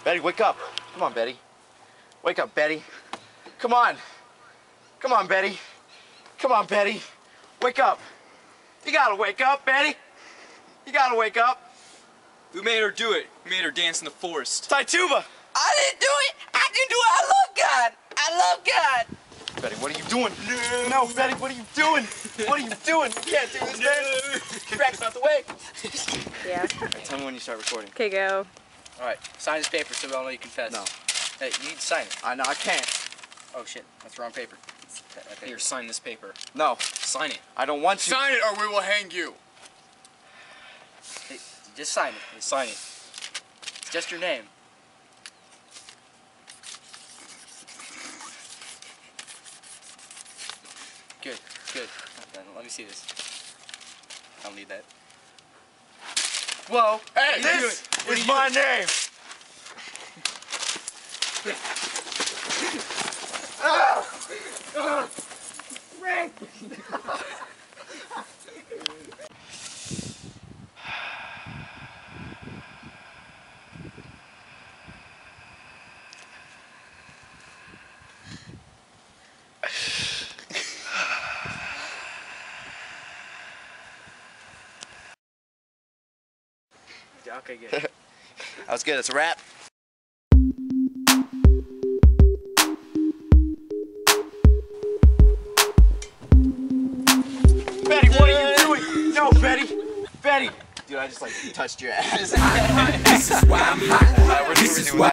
Betty, wake up. Come on, Betty. Wake up, Betty. Come on. Come on, Betty. Come on, Betty. Wake up. You gotta wake up, Betty. You gotta wake up. Who made her do it? Who made her dance in the forest? Taituba. I didn't do it. I can do it. I love God. I love God. Betty, what are you doing? No, Betty, what are you doing? What are you doing? You can't do this, Betty. Crack's not the way. Yeah. Right, tell me when you start recording. Okay, go. All right, sign this paper so we all know you confess. No. Hey, you need to sign it. I know, I can't. Oh shit, that's the wrong paper. Here, sign this paper. No, Sign it. I don't want you. Sign it or we will hang you. Hey, just sign it. Hey, sign it. It's just your name. Good, good. Let me see this. I don't need that. Whoa! Hey, This is my name. Okay, good. That was good. It's a wrap. Betty, what are you doing? No, Betty. Betty. Dude, I just like touched your ass. This is why I'm hot. This is why